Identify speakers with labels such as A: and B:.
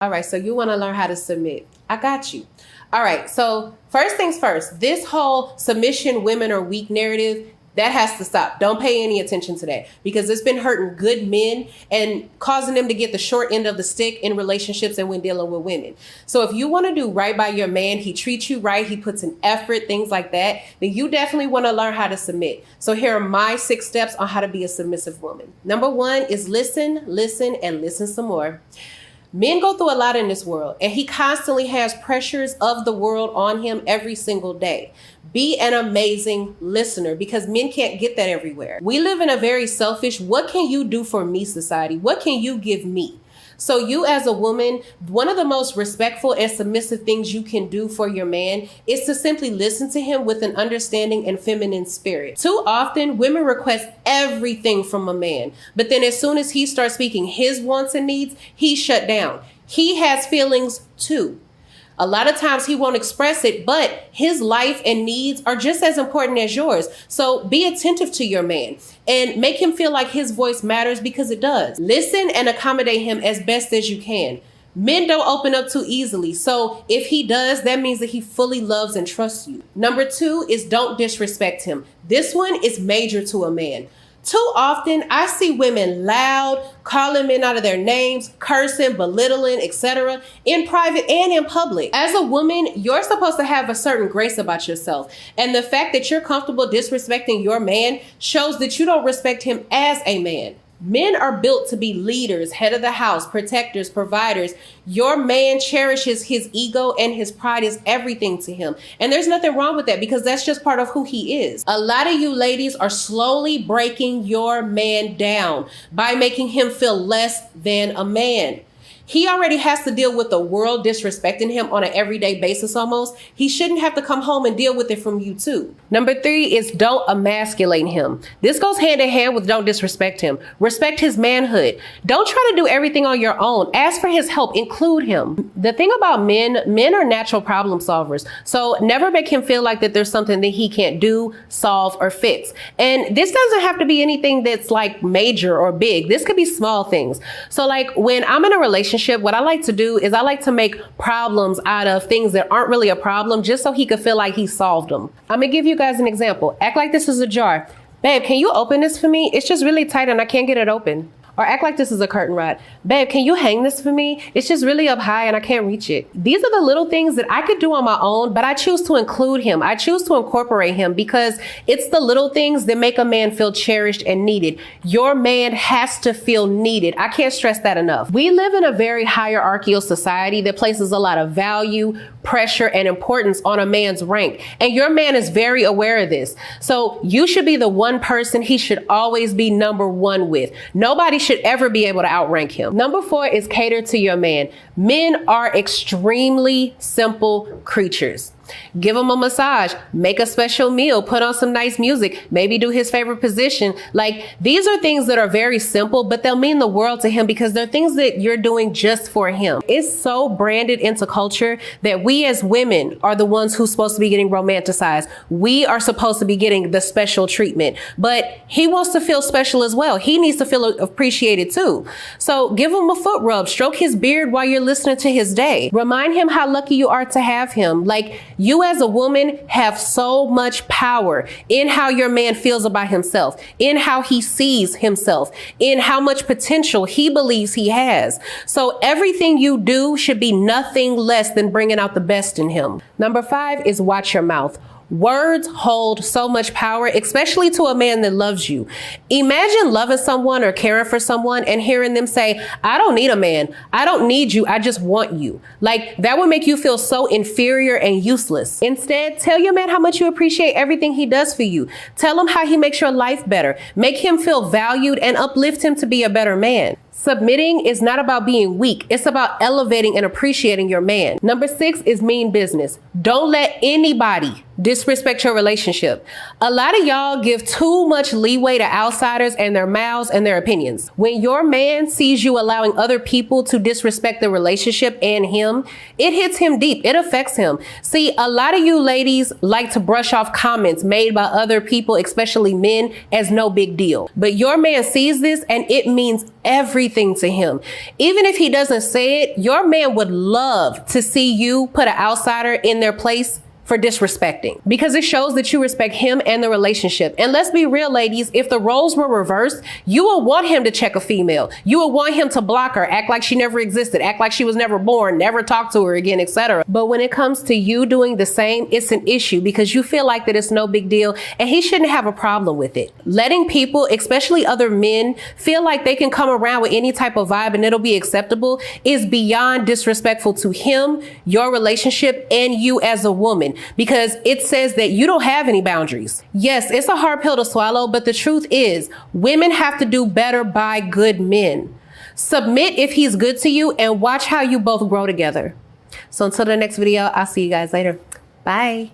A: All right, so you want to learn how to submit. I got you. All right, so first things first, this whole submission women are weak narrative, that has to stop. Don't pay any attention to that because it's been hurting good men and causing them to get the short end of the stick in relationships and when dealing with women. So if you want to do right by your man, he treats you right, he puts in effort, things like that, then you definitely want to learn how to submit. So here are my 6 steps on how to be a submissive woman. Number 1 is listen, and listen some more. Men go through a lot in this world, and he constantly has pressures of the world on him every single day. Be an amazing listener because men can't get that everywhere. We live in a very selfish, what can you do for me society? What can you give me? So you as a woman, one of the most respectful and submissive things you can do for your man is to simply listen to him with an understanding and feminine spirit. Too often, women request everything from a man, but then as soon as he starts speaking his wants and needs, he's shut down. He has feelings too. A lot of times he won't express it, but his life and needs are just as important as yours. So be attentive to your man and make him feel like his voice matters because it does. Listen and accommodate him as best as you can. Men don't open up too easily. So if he does, that means that he fully loves and trusts you. Number 2 is don't disrespect him. This one is major to a man. Too often, I see women loud, calling men out of their names, cursing, belittling, etc. in private and in public. As a woman, you're supposed to have a certain grace about yourself. And the fact that you're comfortable disrespecting your man shows that you don't respect him as a man. Men are built to be leaders, head of the house, protectors, providers. Your man cherishes his ego and his pride is everything to him. And there's nothing wrong with that because that's just part of who he is. A lot of you ladies are slowly breaking your man down by making him feel less than a man. He already has to deal with the world disrespecting him on an everyday basis almost. He shouldn't have to come home and deal with it from you too. Number 3 is don't emasculate him. This goes hand in hand with don't disrespect him. Respect his manhood. Don't try to do everything on your own. Ask for his help. Include him. The thing about men are natural problem solvers. So never make him feel like that there's something that he can't do, solve, or fix. And this doesn't have to be anything that's like major or big. This could be small things. So like when I'm in a relationship, what I like to do is I like to make problems out of things that aren't really a problem just so he could feel like he solved them. I'm gonna give you guys an example. Act like this is a jar. Babe, can you open this for me? It's just really tight and I can't get it open. Or act like this is a curtain rod. Babe, can you hang this for me? It's just really up high and I can't reach it. These are the little things that I could do on my own, but I choose to include him. I choose to incorporate him because it's the little things that make a man feel cherished and needed. Your man has to feel needed. I can't stress that enough. We live in a very hierarchical society that places a lot of value, pressure, and importance on a man's rank. And your man is very aware of this. So you should be the one person he should always be number 1 with. Nobody should ever be able to outrank him. Number 4 is cater to your man. Men are extremely simple creatures. Give him a massage, make a special meal, put on some nice music, maybe do his favorite position. Like these are things that are very simple, but they'll mean the world to him because they're things that you're doing just for him. It's so branded into culture that we as women are the ones who's supposed to be getting romanticized. We are supposed to be getting the special treatment, but he wants to feel special as well. He needs to feel appreciated too. So give him a foot rub, stroke his beard while you're listening to his day. Remind him how lucky you are to have him. Like you as a woman have so much power in how your man feels about himself, in how he sees himself, in how much potential he believes he has. So everything you do should be nothing less than bringing out the best in him. Number 5 is watch your mouth. Words hold so much power, especially to a man that loves you. Imagine loving someone or caring for someone and hearing them say, I don't need a man. I don't need you. I just want you. Like that would make you feel so inferior and useless. Instead, tell your man how much you appreciate everything he does for you. Tell him how he makes your life better. Make him feel valued and uplift him to be a better man. Submitting is not about being weak. It's about elevating and appreciating your man. Number 6 is mean business. Don't let anybody disrespect your relationship. A lot of y'all give too much leeway to outsiders and their mouths and their opinions. When your man sees you allowing other people to disrespect the relationship and him, it hits him deep. It affects him. See, a lot of you ladies like to brush off comments made by other people, especially men, as no big deal. But your man sees this and it means everything to him. Even if he doesn't say it, your man would love to see you put an outsider in their place for disrespecting, because it shows that you respect him and the relationship. And let's be real, ladies, if the roles were reversed, you would want him to check a female. You would want him to block her, act like she never existed, act like she was never born, never talk to her again, etc. But when it comes to you doing the same, it's an issue because you feel like that it's no big deal and he shouldn't have a problem with it. Letting people, especially other men, feel like they can come around with any type of vibe and it'll be acceptable is beyond disrespectful to him, your relationship, and you as a woman. Because it says that you don't have any boundaries. Yes, it's a hard pill to swallow, but the truth is women have to do better by good men. Submit if he's good to you and watch how you both grow together. So until the next video, I'll see you guys later. Bye.